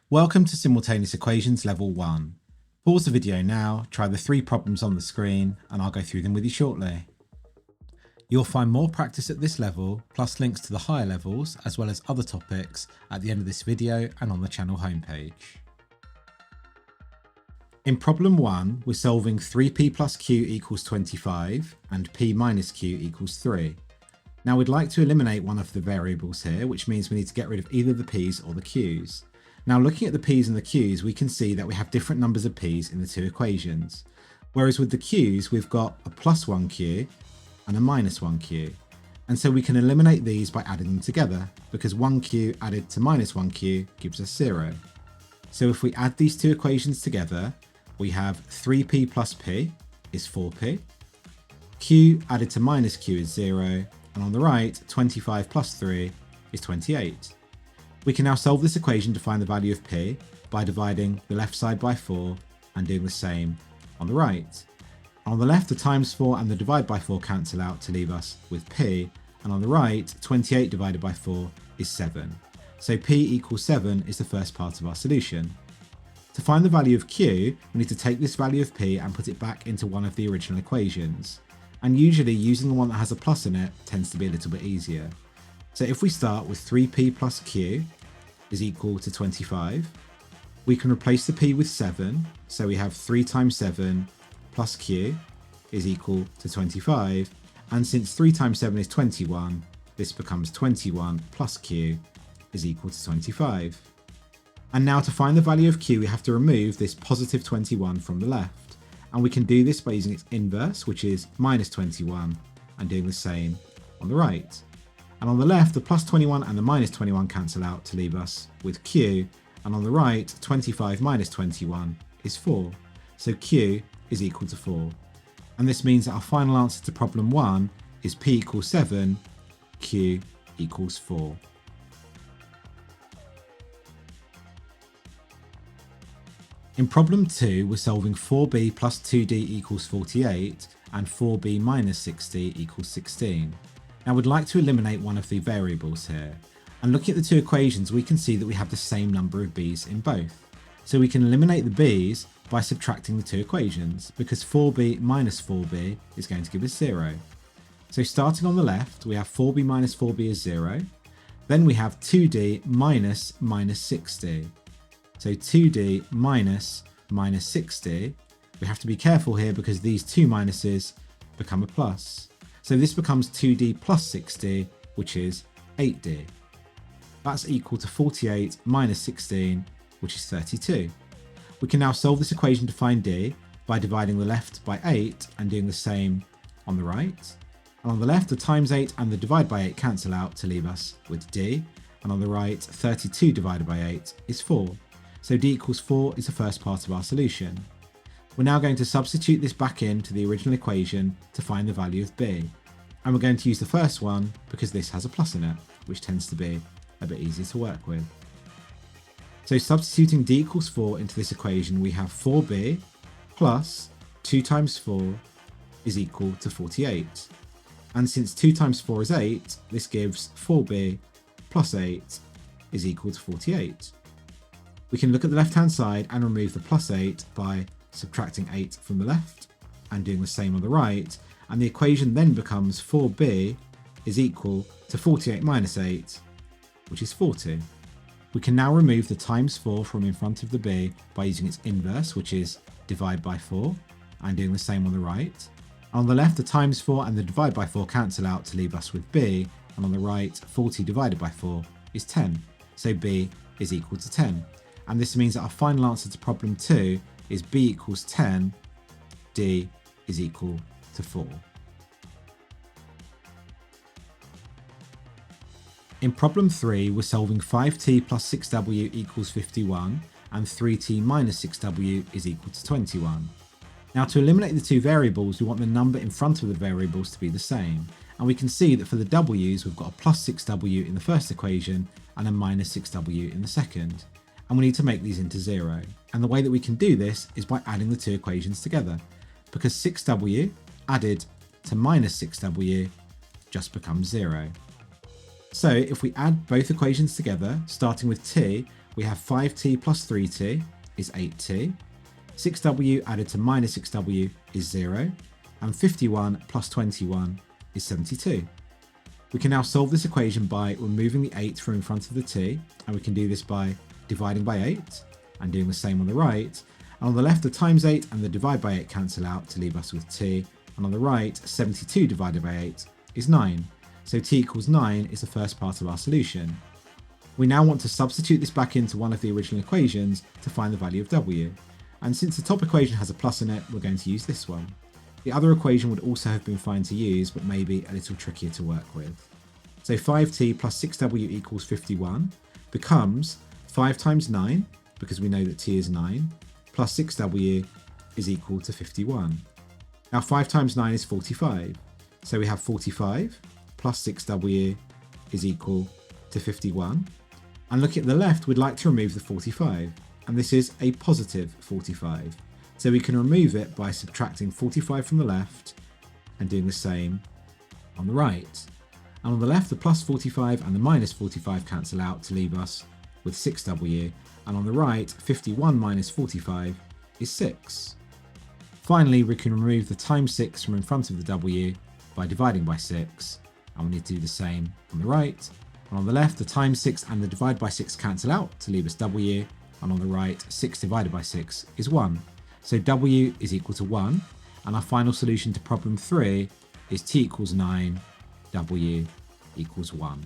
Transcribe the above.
Welcome to Simultaneous Equations Level 1. Pause the video now, try the 3 problems on the screen, and I'll go through them with you shortly. You'll find more practice at this level, plus links to the higher levels, as well as other topics, at the end of this video and on the channel homepage. In problem 1, we're solving 3p plus q equals 25 and p minus q equals 3. Now we'd like to eliminate one of the variables here, which means we need to get rid of either the p's or the q's. Now looking at the p's and the q's, we can see that we have different numbers of p's in the two equations. Whereas with the q's, we've got a plus 1q and a minus 1q. And so we can eliminate these by adding them together, because 1q added to minus 1q gives us 0. So if we add these two equations together, we have 3p plus p is 4p, q added to minus q is 0, and on the right, 25 plus 3 is 28. We can now solve this equation to find the value of p by dividing the left side by 4 and doing the same on the right. On the left, the times 4 and the divide by 4 cancel out to leave us with p, and on the right, 28 divided by 4 is 7. So p equals 7 is the first part of our solution. To find the value of q, we need to take this value of p and put it back into one of the original equations. And usually using the one that has a plus in it tends to be a little bit easier. So if we start with 3p plus q is equal to 25, we can replace the p with 7, so we have 3 times 7 plus q is equal to 25, and since 3 times 7 is 21, this becomes 21 plus q is equal to 25. And now to find the value of q, we have to remove this positive 21 from the left, and we can do this by using its inverse, which is minus 21, and doing the same on the right. And on the left, the plus 21 and the minus 21 cancel out to leave us with q, and on the right, 25 minus 21 is 4, so q is equal to 4. And this means that our final answer to problem 1 is p equals 7, q equals 4. In problem 2, we're solving 4b plus 2d equals 48 and 4b minus 6d equals 16. Now we'd like to eliminate one of the variables here. And looking at the two equations, we can see that we have the same number of b's in both. So we can eliminate the b's by subtracting the two equations, because 4b minus 4b is going to give us 0. So starting on the left, we have 4b minus 4b is 0. Then we have 2d minus 6d. So 2d minus 6d. We have to be careful here because these two minuses become a plus. So this becomes 2d plus 6d, which is 8d. That's equal to 48 minus 16, which is 32. We can now solve this equation to find d by dividing the left by 8 and doing the same on the right. And on the left, the times 8 and the divide by 8 cancel out to leave us with d. And on the right, 32 divided by 8 is 4. So d equals 4 is the first part of our solution. We're now going to substitute this back into the original equation to find the value of b. And we're going to use the first one because this has a plus in it, which tends to be a bit easier to work with. So substituting d equals 4 into this equation, we have 4b plus 2 times 4 is equal to 48. And since 2 times 4 is 8, this gives 4b plus 8 is equal to 48. We can look at the left-hand side and remove the plus 8 by subtracting 8 from the left and doing the same on the right, and the equation then becomes 4b is equal to 48 minus 8, which is 40. We can now remove the times 4 from in front of the b by using its inverse, which is divide by 4, and doing the same on the right. On the left, the times 4 and the divide by 4 cancel out to leave us with b, and on the right, 40 divided by 4 is 10, so b is equal to 10. And this means that our final answer to problem 2 is b equals 10, d is equal to 4. In problem 3, we're solving 5t plus 6w equals 51 and 3t minus 6w is equal to 21. Now to eliminate the two variables, we want the number in front of the variables to be the same. And we can see that for the w's, we've got a plus 6w in the first equation and a minus 6w in the second. And we need to make these into 0. And the way that we can do this is by adding the two equations together, because 6w added to minus 6w just becomes 0. So if we add both equations together, starting with t, we have 5t plus 3t is 8t, 6w added to minus 6w is 0, and 51 plus 21 is 72. We can now solve this equation by removing the 8 from in front of the t, and we can do this by dividing by 8 and doing the same on the right. And on the left, the times 8 and the divide by 8 cancel out to leave us with t, and on the right, 72 divided by 8 is 9. So t equals 9 is the first part of our solution. We now want to substitute this back into one of the original equations to find the value of w. And since the top equation has a plus in it, we're going to use this one. The other equation would also have been fine to use, but maybe a little trickier to work with. So 5t plus 6w equals 51 becomes 5 times 9, because we know that t is 9, plus 6w is equal to 51. Now 5 times 9 is 45, so we have 45 plus 6w is equal to 51. And looking at the left, we'd like to remove the 45, and this is a positive 45. So we can remove it by subtracting 45 from the left and doing the same on the right. And on the left, the plus 45 and the minus 45 cancel out to leave us with 6w, and on the right, 51 minus 45 is 6. Finally, we can remove the times 6 from in front of the w by dividing by 6, and we need to do the same on the right. And on the left, the times 6 and the divide by 6 cancel out to leave us w, and on the right, 6 divided by 6 is 1. So w is equal to 1, and our final solution to problem 3 is t equals 9, w equals 1.